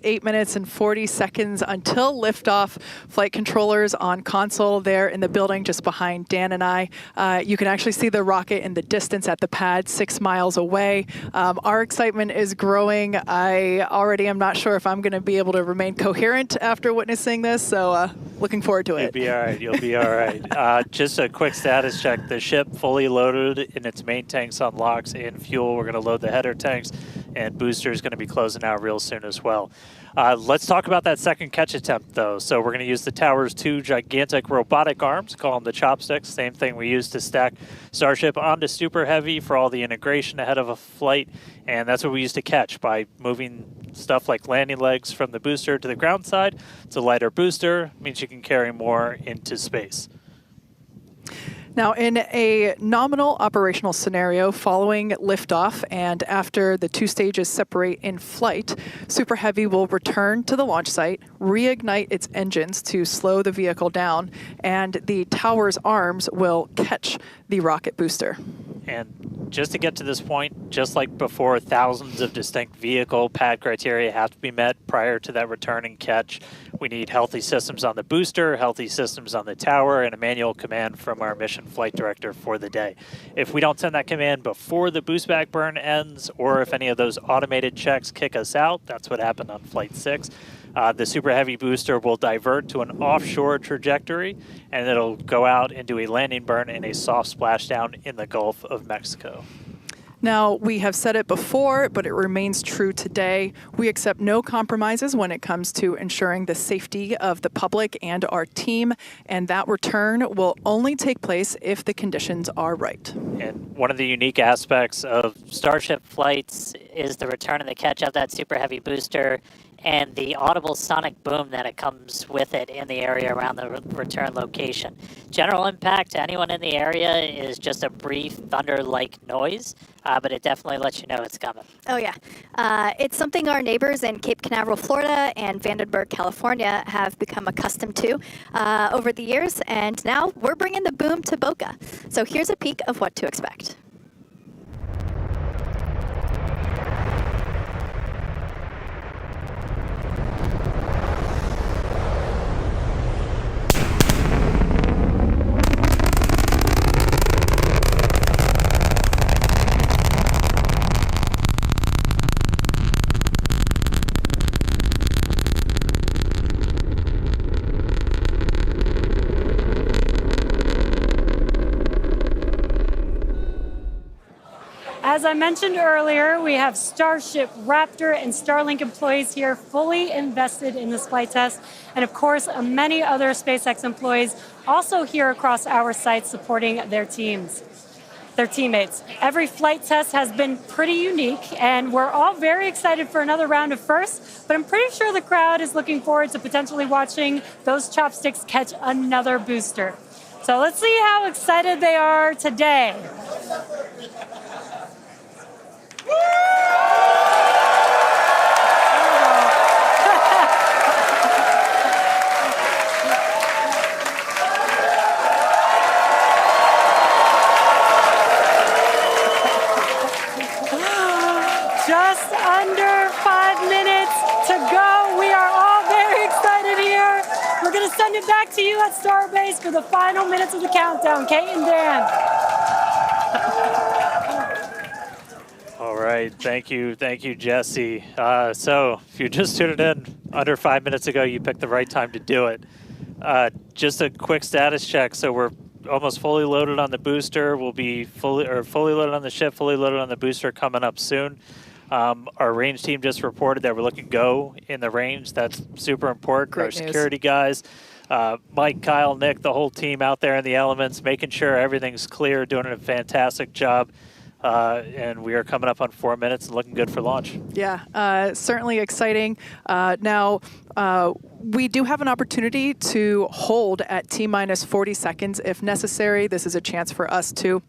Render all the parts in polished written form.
8 minutes and 40 seconds until liftoff. Flight controllers on console there in the building just behind Dan and I. You can actually see the rocket in the distance at the pad 6 miles away. Our excitement is growing. I already am not sure if I'm going to be able to remain coherent after witnessing this, so looking forward to it. You'll be all right. You'll be all right. Just a quick status check. The ship fully loaded in its main tanks on LOX and fuel. We're going to load the header tanks, and booster is going to be closing out real soon as well. Let's talk about that second catch attempt, though. So we're going to use the tower's 2 gigantic robotic arms, call them the chopsticks, same thing we used to stack Starship onto Super Heavy for all the integration ahead of a flight, and that's what we used to catch by moving stuff like landing legs from the booster to the ground side. It's a lighter booster, means you can carry more into space. Now, in a nominal operational scenario following liftoff and after the 2 stages separate in flight, Super Heavy will return to the launch site, reignite its engines to slow the vehicle down, and the tower's arms will catch the rocket booster. And just to get to this point, just like before, thousands of distinct vehicle pad criteria have to be met prior to that return and catch. We need healthy systems on the booster, healthy systems on the tower, and a manual command from our mission flight director for the day. If we don't send that command before the boost back burn ends, or if any of those automated checks kick us out, that's what happened on Flight 6, the Super Heavy booster will divert to an offshore trajectory, and it'll go out and do a landing burn and a soft splashdown in the Gulf of Mexico. Now, we have said it before, but it remains true today. We accept no compromises when it comes to ensuring the safety of the public and our team, and that return will only take place if the conditions are right. And one of the unique aspects of Starship flights is the return and the catch of that Super Heavy booster and the audible sonic boom that it comes with it in the area around the return location. General impact to anyone in the area is just a brief thunder-like noise, but it definitely lets you know it's coming. Oh, yeah. It's something our neighbors in Cape Canaveral, Florida and Vandenberg, California have become accustomed to over the years, and now we're bringing the boom to Boca. So here's a peek of what to expect. As I mentioned earlier, we have Starship, Raptor, and Starlink employees here fully invested in this flight test. And of course, many other SpaceX employees also here across our site supporting their teammates. Every flight test has been pretty unique, and we're all very excited for another round of firsts, but I'm pretty sure the crowd is looking forward to potentially watching those chopsticks catch another booster. So let's see how excited they are today. Just under 5 minutes to go. We are all very excited here. We're going to send it back to you at Starbase for the final minutes of the countdown. Kate and Dan. All right, thank you, Jesse. So if you just tuned in under 5 minutes ago, you picked the right time to do it. Just a quick status check. So we're almost fully loaded on the booster. We'll be fully loaded on the ship, fully loaded on the booster coming up soon. Our range team just reported that we're looking go in the range. That's super important. Great Our news. security guys, Mike, Kyle, Nick, the whole team out there in the elements, making sure everything's clear, doing a fantastic job. And we are coming up on 4 minutes and looking good for launch. Yeah, certainly exciting. Now, we do have an opportunity to hold at T-minus 40 seconds if necessary. This is a chance for us to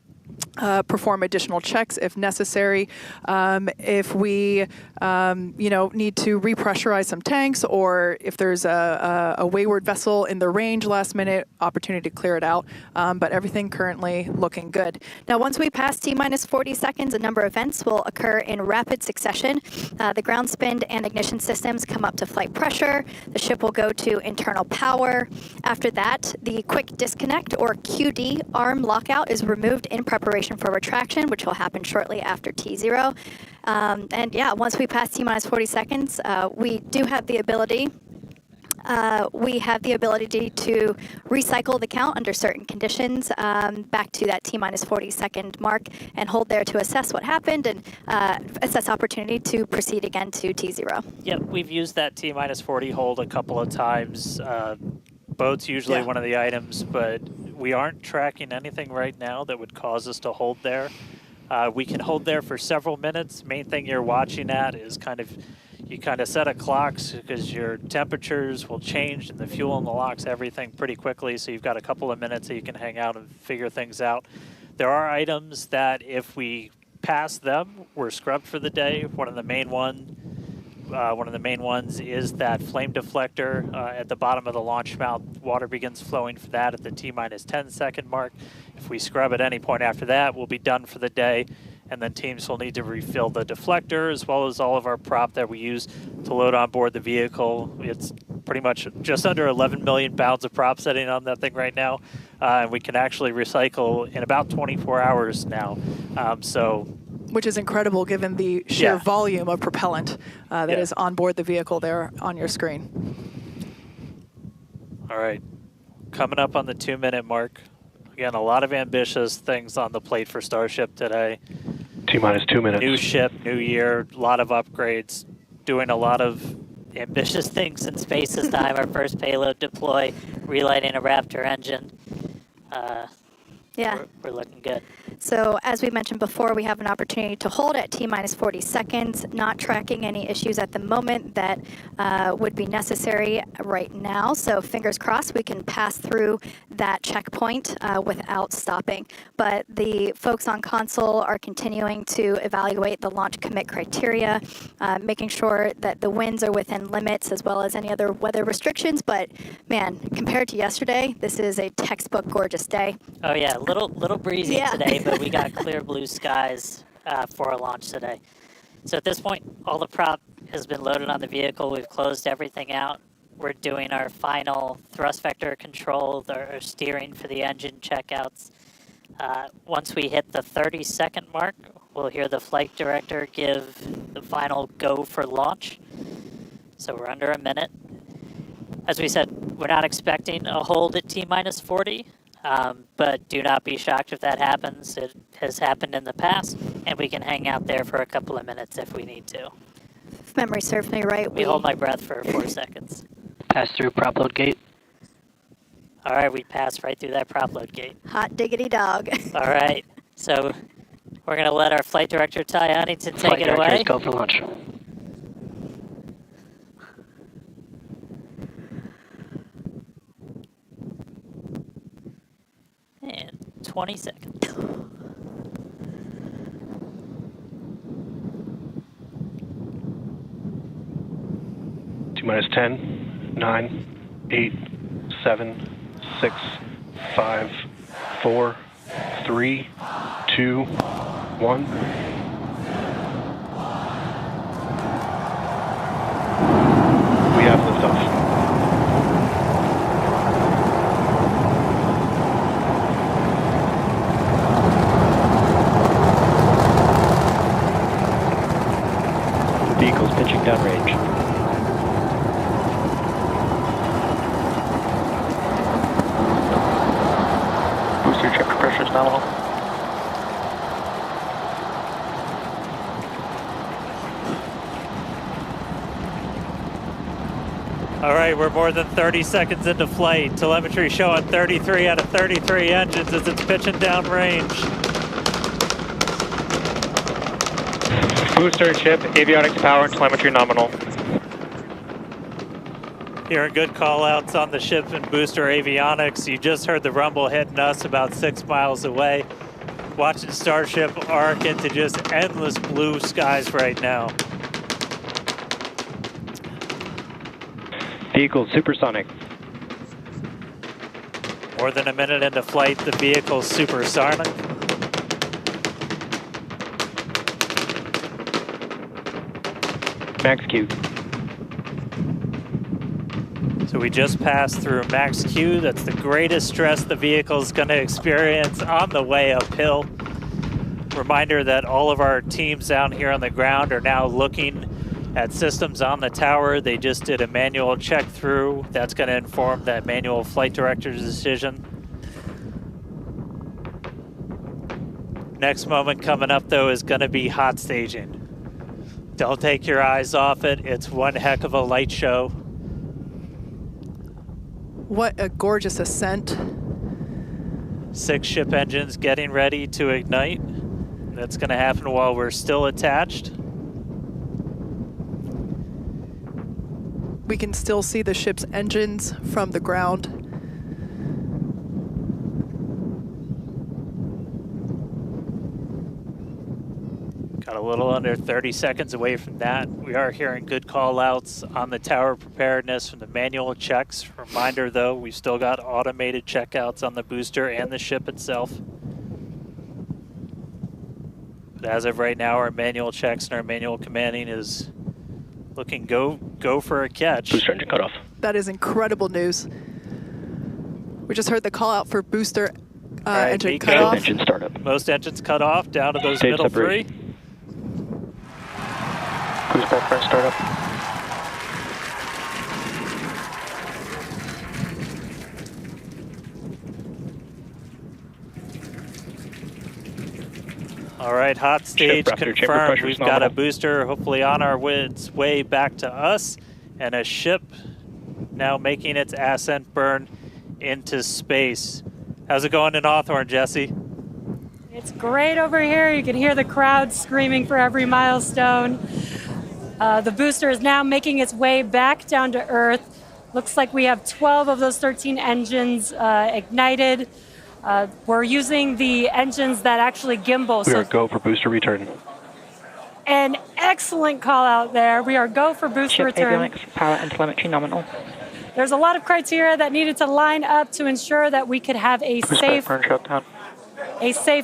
perform additional checks if necessary. If we, need to repressurize some tanks, or if there's a wayward vessel in the range last minute, opportunity to clear it out. But everything currently looking good. Now, once we pass T-minus 40 seconds, a number of events will occur in rapid succession. The ground spin and ignition systems come up to flight pressure. The ship will go to internal power. After that, the quick disconnect, or QD, arm lockout is removed in preparation for retraction, which will happen shortly after T0. And yeah, once we pass T-minus 40 seconds, we do have the ability to recycle the count under certain conditions back to that T-minus 40 second mark and hold there to assess what happened and assess opportunity to proceed again to T0. Yep, we've used that T-minus 40 hold a couple of times. Boat's usually one of the items, but we aren't tracking anything right now that would cause us to hold there. We can hold there for several minutes. Main thing you're watching at is you kind of set a clocks because your temperatures will change and the fuel in the locks, everything pretty quickly. So you've got a couple of minutes that you can hang out and figure things out. There are items that if we pass them, we're scrubbed for the day. One of the main ones is that flame deflector at the bottom of the launch mount. Water begins flowing for that at the T-minus 10 second mark. If we scrub at any point after that, we'll be done for the day. And then teams will need to refill the deflector as well as all of our prop that we use to load on board the vehicle. It's pretty much just under 11 million pounds of prop sitting on that thing right now. And we can actually recycle in about 24 hours now. Which is incredible given the sheer volume of propellant that is on board the vehicle there on your screen. All right, coming up on the 2-minute mark. Again, a lot of ambitious things on the plate for Starship today. T-minus 2 minutes. New ship, new year, a lot of upgrades, doing a lot of Ambitious things in space this time. Our first payload deploy, relighting a Raptor engine. We're looking good. So as we mentioned before, we have an opportunity to hold at T-minus 40 seconds, not tracking any issues at the moment that would be necessary right now. So fingers crossed we can pass through that checkpoint without stopping. But the folks on console are continuing to evaluate the launch commit criteria, making sure that the winds are within limits as well as any other weather restrictions. But man, compared to yesterday, this is a textbook gorgeous day. Oh yeah, little breezy today, but we got clear blue skies for our launch today. So at this point, all the prop has been loaded on the vehicle. We've closed everything out. We're doing our final thrust vector control, our steering for the engine checkouts. Once we hit the 30-second mark, we'll hear the flight director give the final go for launch. So we're under a minute. As we said, we're not expecting a hold at T-minus 40. But do not be shocked if that happens. It has happened in the past, and we can hang out there for a couple of minutes if we need to. If memory serves me right, we hold my breath for 4 seconds. Pass through prop load gate. All right, we passed right through that prop load gate. Hot diggity dog. All right, so we're going to let our flight director, Ty Huntington, take it away. Go for launch. And 20 seconds. T-minus 10, 9, 8, 7, 6, 5, 4, 3, 2, 1. We have liftoff. Vehicle's pitching downrange. Booster check pressure is nominal. All right, we're more than 30 seconds into flight. Telemetry showing 33 out of 33 engines as it's pitching downrange. Booster, ship, avionics, power, and telemetry nominal. Hearing good call-outs on the ship and booster avionics. You just heard the rumble hitting us about 6 miles away. watching Starship arc into just endless blue skies right now. Vehicle supersonic. More than a minute into flight, the vehicle's supersonic. Max Q. So we just passed through max Q. That's the greatest stress the vehicle's going to experience on the way uphill. Reminder that all of our teams down here on the ground are now looking at systems on the tower. They just did a manual check through. That's going to inform that manual flight director's decision. Next moment coming up, though, is going to be hot staging. Don't take your eyes off it. It's one heck of a light show. What a gorgeous ascent. 6 ship engines getting ready to ignite. That's going to happen while we're still attached. We can still see the ship's engines from the ground. Got a little under 30 seconds away from that. We are hearing good call outs on the tower preparedness from the manual checks. Reminder though, we've still got automated checkouts on the booster and the ship itself. But as of right now, our manual checks and our manual commanding is looking go for a catch. Booster engine cut off. That is incredible news. We just heard the call out for booster right, engine Nico. cut off. Engine startup. Most engines cut off, down to those Stage middle separation. 3. Cruise backburn startup. All right, hot stage Raptor, chamber confirmed. pressure We've is got a nominal. booster hopefully on its way back to us, and a ship now making its ascent burn into space. How's it going in Hawthorne, Jesse? It's great over here. You can hear the crowd screaming for every milestone. The booster is now making its way back down to Earth. Looks like we have 12 of those 13 engines ignited. We're using the engines that actually gimbal. We are go for booster return. An excellent call out there. We are go for booster Ship return. avionics, power and telemetry nominal. There's a lot of criteria that needed to line up to ensure that we could have a Cruise safe backburn shutdown.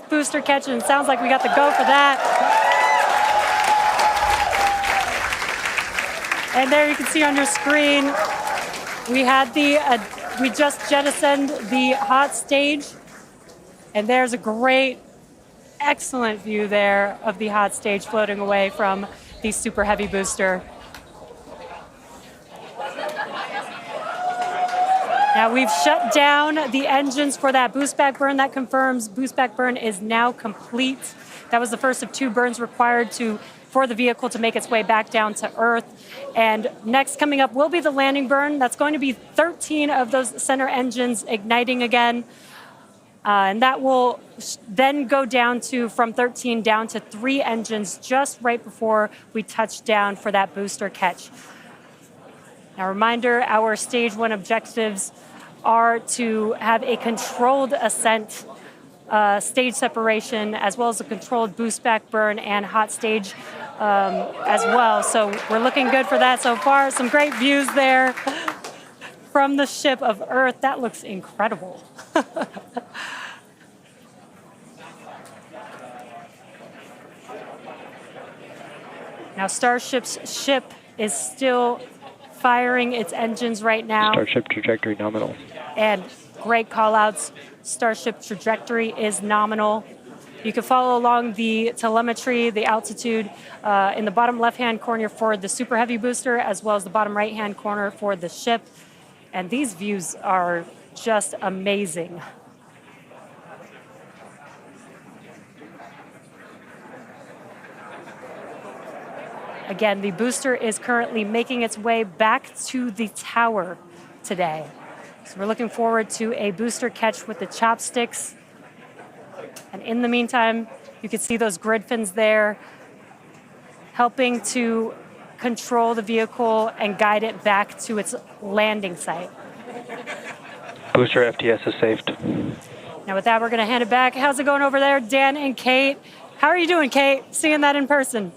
booster catch, and it sounds like we got the go for that. And there you can see on your screen, we had we just jettisoned the hot stage, and there's a great, excellent view there of the hot stage floating away from the super heavy booster. Now we've shut down the engines for that boost back burn. That confirms boost back burn is now complete. That was the first of 2 burns required for the vehicle to make its way back down to Earth. And next coming up will be the landing burn. That's going to be 13 of those center engines igniting again. And that will then go down from 13 down to 3 engines just right before we touch down for that booster catch. Now, reminder, our stage 1 objectives are to have a controlled ascent, stage separation, as well as a controlled boost back burn and hot stage as well. So we're looking good for that so far. Some great views there from the ship of Earth. That looks incredible. Now, Starship's ship is still firing its engines right now. Starship trajectory nominal. And great call outs. Starship trajectory is nominal. You can follow along the telemetry, the altitude in the bottom left-hand corner for the Super Heavy booster, as well as the bottom right-hand corner for the ship. And these views are just amazing. Again, the booster is currently making its way back to the tower today. So we're looking forward to a booster catch with the chopsticks. And in the meantime, you can see those grid fins there, helping to control the vehicle and guide it back to its landing site. Booster FTS is saved. Now with that, we're going to hand it back. How's it going over there, Dan and Kate? How are you doing, Kate? Seeing that in person?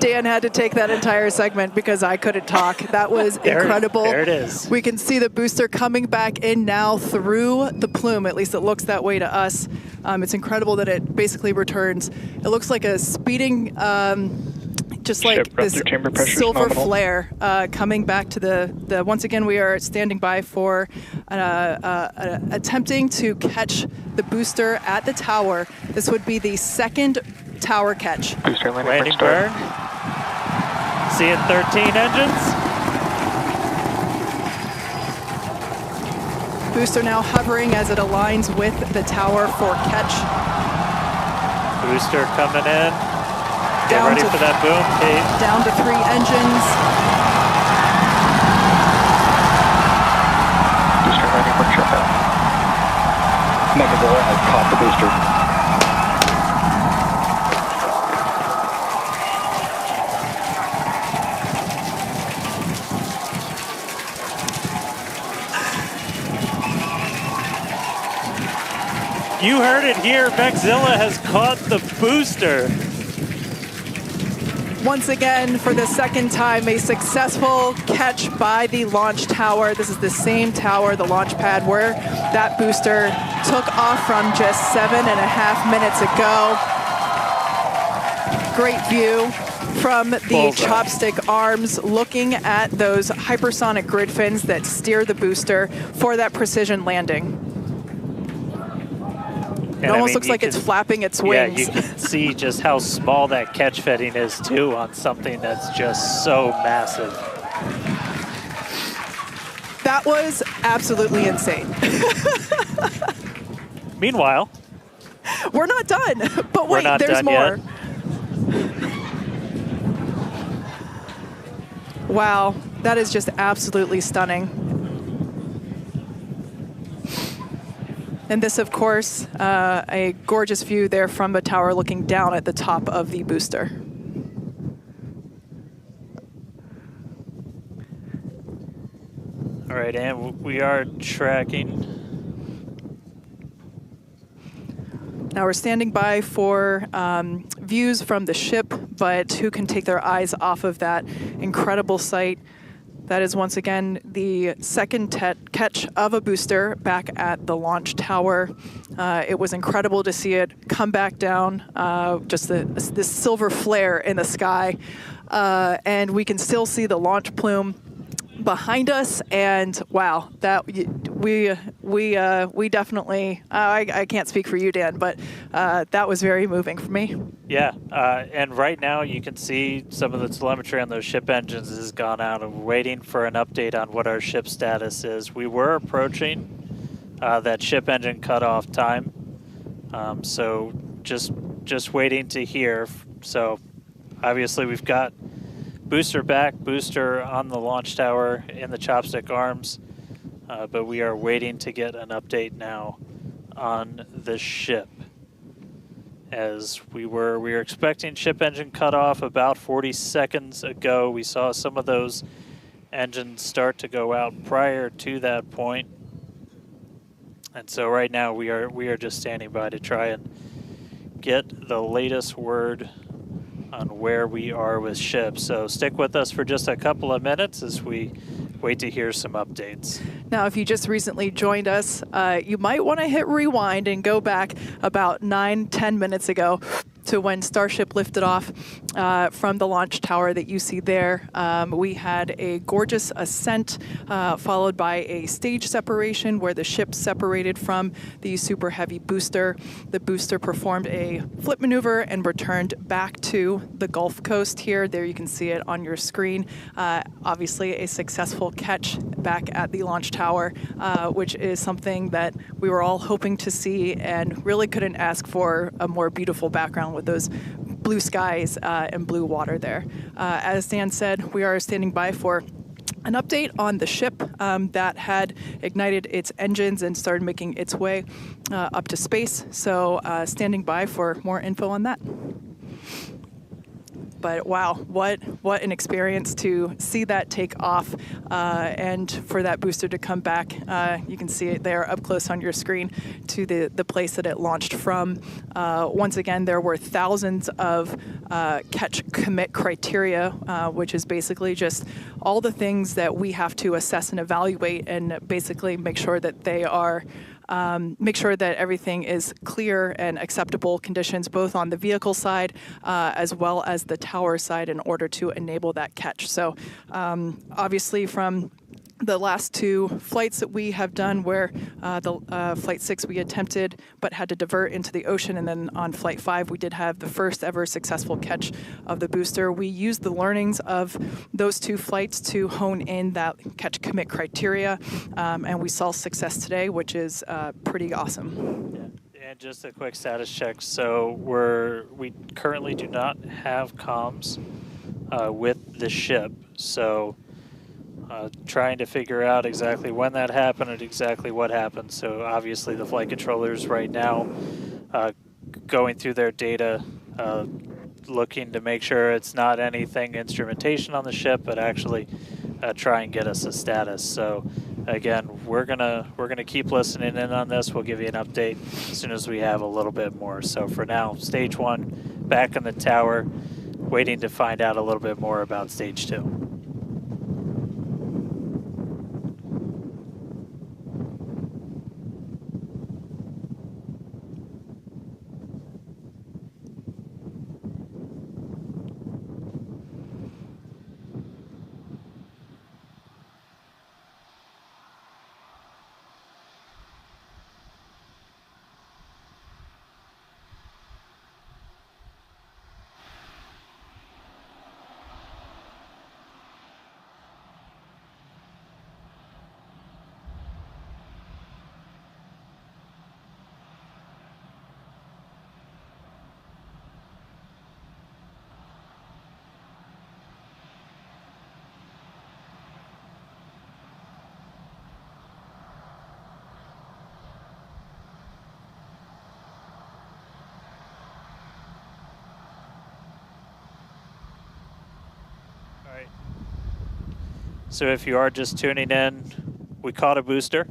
Dan had to take that entire segment because I couldn't talk. That was incredible. There it is. We can see the booster coming back in now through the plume. At least it looks that way to us. It's incredible that it basically returns. It looks like a speeding, just like Ship this Raptor chamber pressure is silver nominal. flare coming back to the. Once again, we are standing by for attempting to catch the booster at the tower. This would be the second tower catch. Booster landing Landing start. burn. Seeing 13 engines. Booster now hovering as it aligns with the tower for catch. Booster coming in. Get Down ready to- for that boom, Kate. Down to 3 engines. Booster landing for shutdown. Megazilla has caught the booster. You heard it here. Megazilla has caught the booster. Once again, for the second time, a successful catch by the launch tower. This is the same tower, the launch pad, where that booster took off from just 7.5 minutes ago. Great view from the Bullseye. chopstick arms, looking at those hypersonic grid fins that steer the booster for that precision landing. It And I almost mean, looks you like it's can- flapping its Yeah, wings. you can see just how small that catch fitting is too on something that's just so massive. That was absolutely insane. Meanwhile, We're not done, but We're wait, not there's done more. yet. Wow, that is just absolutely stunning. And this, of course, a gorgeous view there from the tower looking down at the top of the booster. all right, and we are tracking. Now we're standing by for views from the ship, but who can take their eyes off of that incredible sight? That is once again the second catch of a booster back at the launch tower. It was incredible to see it come back down, just this silver flare in the sky. And we can still see the launch plume behind us, and wow, that we definitely I can't speak for you, Dan, but that was very moving for me. Yeah, and right now you can see some of the telemetry on those ship engines has gone out, and we're waiting for an update on what our ship status is. We were approaching that ship engine cutoff time, so just waiting to hear. So obviously we've got booster back, booster on the launch tower in the chopstick arms, but we are waiting to get an update now on the ship. As we were expecting ship engine cutoff about 40 seconds ago. We saw some of those engines start to go out prior to that point. And so right now we are just standing by to try and get the latest word on where we are with ships. So stick with us for just a couple of minutes as we wait to hear some updates. Now, if you just recently joined us, you might want to hit rewind and go back about 9-10 minutes ago to when Starship lifted off from the launch tower that you see there. We had a gorgeous ascent followed by a stage separation where the ship separated from the super heavy booster. The booster performed a flip maneuver and returned back to the Gulf Coast here. There you can see it on your screen. Obviously a successful catch back at the launch tower, which is something that we were all hoping to see and really couldn't ask for a more beautiful background with those blue skies and blue water there. As Dan said, we are standing by for an update on the ship that had ignited its engines and started making its way up to space. So standing by for more info on that. But wow, what an experience to see that take off and for that booster to come back. You can see it there up close on your screen to the place that it launched from. Once again, there were thousands of catch commit criteria, which is basically just all the things that we have to assess and evaluate and basically make sure that they are make sure that everything is clear and acceptable conditions, both on the vehicle side as well as the tower side, in order to enable that catch. So obviously from the last two flights that we have done, where the Flight 6 we attempted but had to divert into the ocean, and then on Flight 5 we did have the first ever successful catch of the booster. We used the learnings of those two flights to hone in that catch commit criteria, and we saw success today, which is pretty awesome. Yeah. And just a quick status check. So we currently do not have comms with the ship. So trying to figure out exactly when that happened and exactly what happened. So obviously the flight controllers right now going through their data, looking to make sure it's not anything instrumentation on the ship, but actually try and get us a status. So again, we're gonna keep listening in on this. We'll give you an update as soon as we have a little bit more. So for now, stage 1 back in the tower, waiting to find out a little bit more about stage 2. So if you are just tuning in, we caught a booster,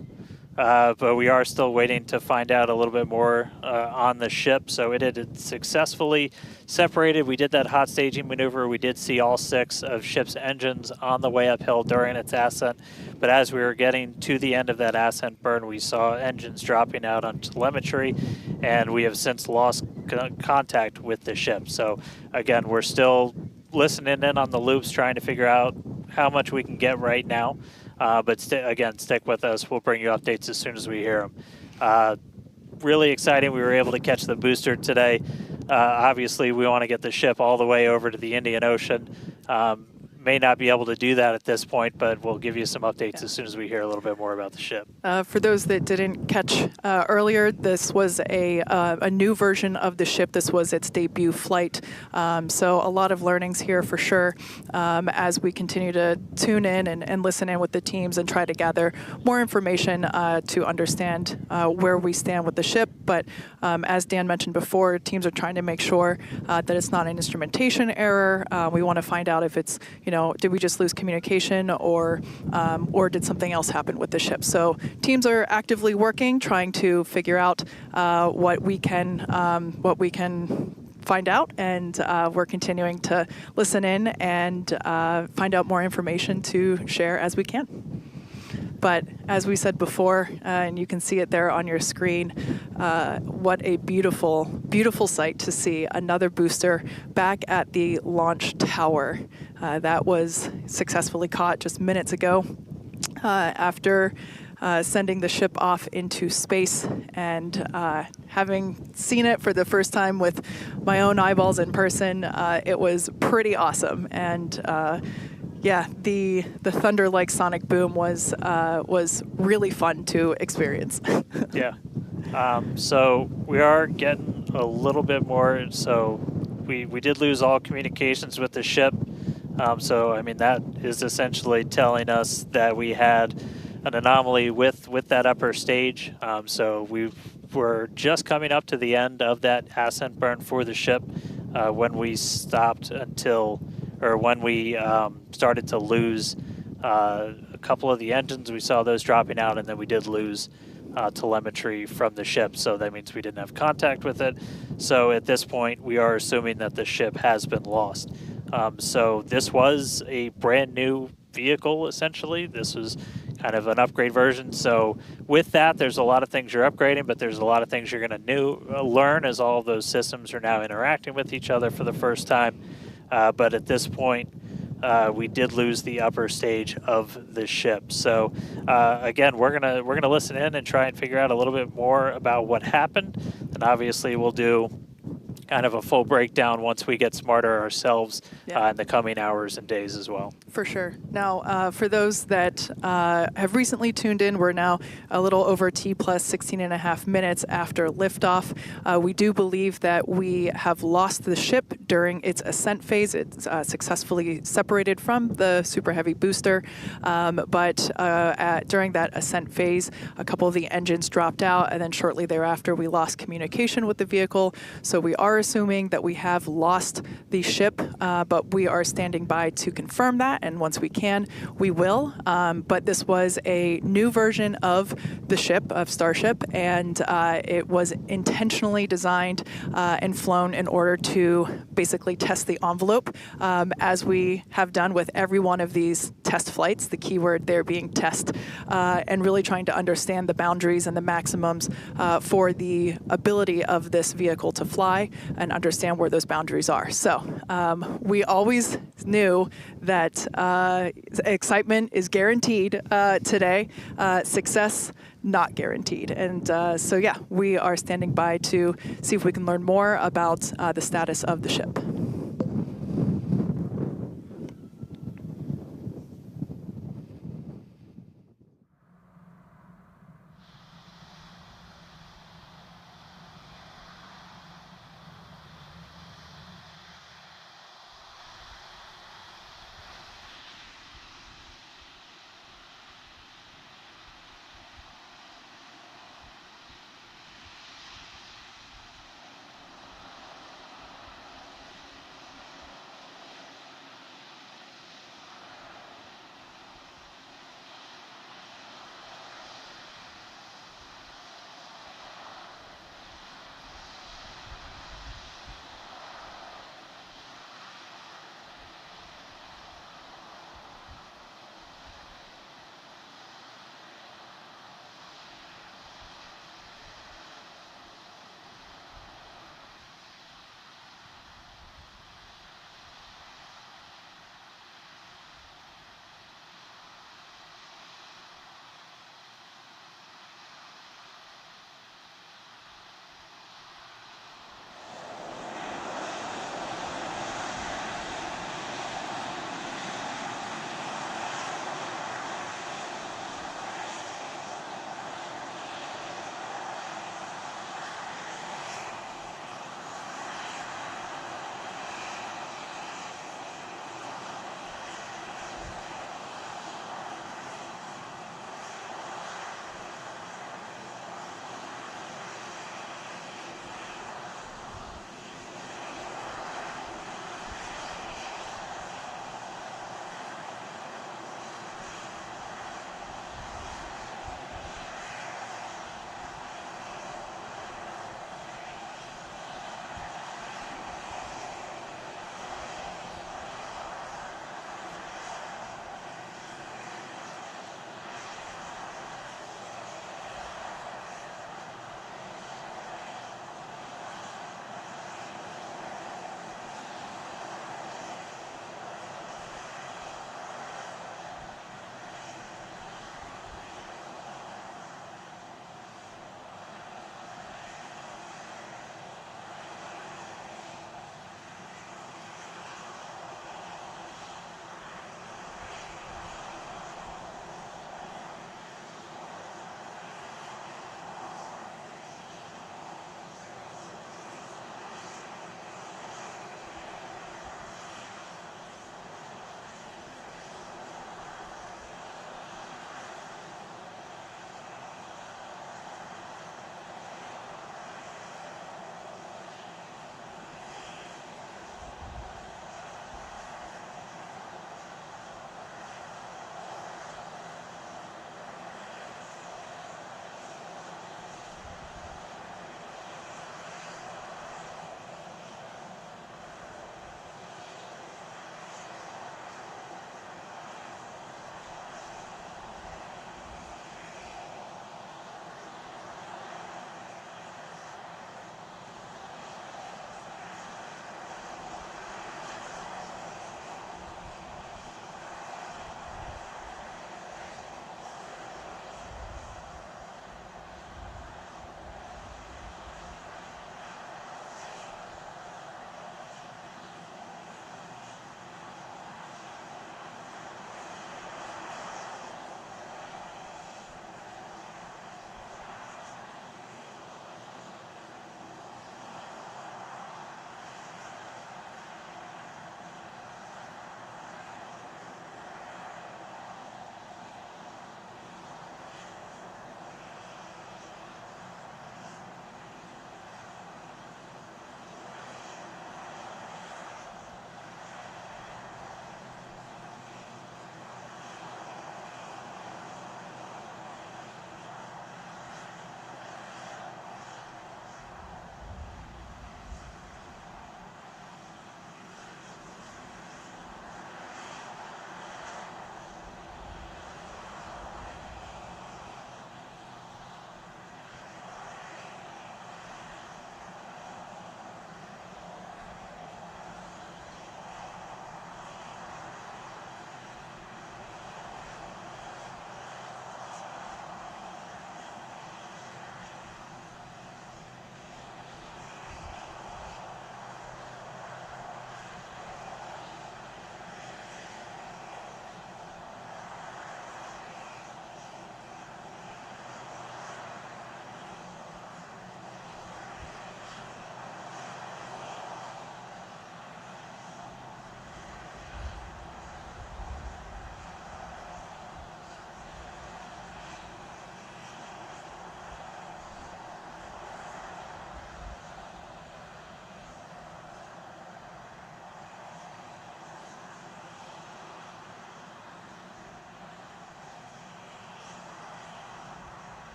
but we are still waiting to find out a little bit more on the ship. So it had successfully separated. We did that hot staging maneuver. We did see all 6 of ship's engines on the way uphill during its ascent. But as we were getting to the end of that ascent burn, we saw engines dropping out on telemetry, and we have since lost contact with the ship. So again, we're still listening in on the loops, trying to figure out how much we can get right now. But again, stick with us. We'll bring you updates as soon as we hear them. Really exciting. We were able to catch the booster today. Obviously, we want to get the ship all the way over to the Indian Ocean. May not be able to do that at this point, but we'll give you some updates as soon as we hear a little bit more about the ship. For those that didn't catch earlier, this was a new version of the ship. This was its debut flight. So a lot of learnings here for sure as we continue to tune in and listen in with the teams and try to gather more information to understand where we stand with the ship. But as Dan mentioned before, teams are trying to make sure that it's not an instrumentation error. We want to find out if it's, did we just lose communication or did something else happen with the ship? So teams are actively working, trying to figure out what we can find out, and we're continuing to listen in and find out more information to share as we can. But as we said before, and you can see it there on your screen, what a beautiful, beautiful sight to see another booster back at the launch tower. That was successfully caught just minutes ago after sending the ship off into space, and having seen it for the first time with my own eyeballs in person, it was pretty awesome. And yeah, the thunder-like sonic boom was really fun to experience. Yeah. So we are getting a little bit more. So we did lose all communications with the ship. So I mean, that is essentially telling us that we had an anomaly with that upper stage. So we were just coming up to the end of that ascent burn for the ship. when we stopped when we started to lose a couple of the engines, we saw those dropping out, and then we did lose telemetry from the ship, so that means we didn't have contact with it. So at this point, we are assuming that the ship has been lost. So this was a brand new vehicle, essentially. This was kind of an upgrade version. So with that, there's a lot of things you're upgrading, but there's a lot of things you're going to learn as all of those systems are now interacting with each other for the first time. But at this point, we did lose the upper stage of the ship. So again, we're gonna listen in and try and figure out a little bit more about what happened, and obviously we'll do kind of a full breakdown once we get smarter ourselves in the coming hours and days as well. For sure. Now, for those that have recently tuned in, we're now a little over T plus 16 and a half minutes after liftoff. We do believe that we have lost the ship during its ascent phase. It's successfully separated from the Super Heavy booster, but during that ascent phase, a couple of the engines dropped out, and then shortly thereafter, we lost communication with the vehicle. So we are assuming that we have lost the ship, but we are standing by to confirm that, and once we can, we will. But this was a new version of the ship, of Starship, and it was intentionally designed and flown in order to basically test the envelope, as we have done with every one of these test flights, the keyword there being test, and really trying to understand the boundaries and the maximums for the ability of this vehicle to fly and understand where those boundaries are. So we always knew that excitement is guaranteed today, success not guaranteed. And so yeah, we are standing by to see if we can learn more about the status of the ship.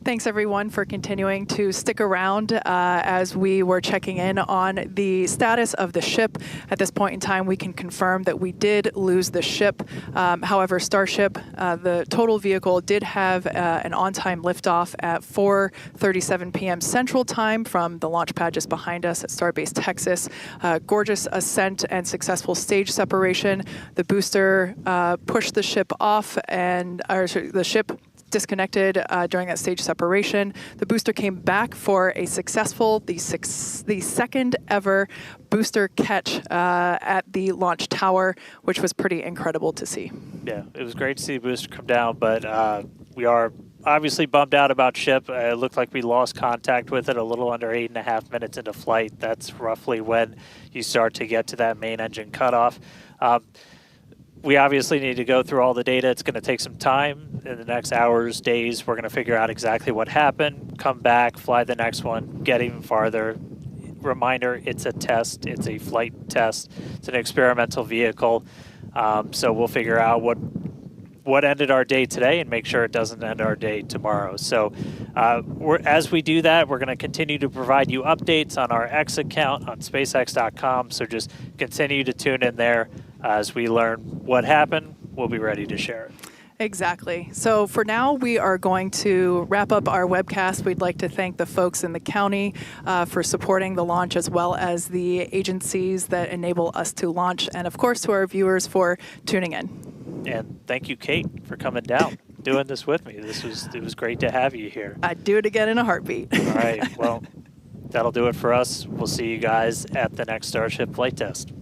Thanks, everyone, for continuing to stick around as we were checking in on the status of the ship. At this point in time, we can confirm that we did lose the ship. However, Starship, the total vehicle, did have an on-time liftoff at 4:37 p.m. Central Time from the launch pad just behind us at Starbase Texas. Gorgeous ascent and successful stage separation. The booster pushed the ship off, the ship disconnected during that stage separation. The booster came back for a successful, the second ever booster catch at the launch tower, which was pretty incredible to see. Yeah, it was great to see the booster come down, but we are obviously bummed out about ship. It looked like we lost contact with it a little under 8.5 minutes into flight. That's roughly when you start to get to that main engine cutoff. We obviously need to go through all the data. It's going to take some time. In the next hours, days, we're going to figure out exactly what happened, come back, fly the next one, get even farther. Reminder, it's a test. It's a flight test. It's an experimental vehicle. So we'll figure out what ended our day today and make sure it doesn't end our day tomorrow. So as we do that, we're going to continue to provide you updates on our X account on SpaceX.com. So just continue to tune in there. As we learn what happened, we'll be ready to share it. Exactly. So for now, we are going to wrap up our webcast. We'd like to thank the folks in the county for supporting the launch, as well as the agencies that enable us to launch, and of course to our viewers for tuning in. And thank you, Kate, for coming down, doing this with me. It was great to have you here. I'd do it again in a heartbeat. All right. Well, that'll do it for us. We'll see you guys at the next Starship flight test.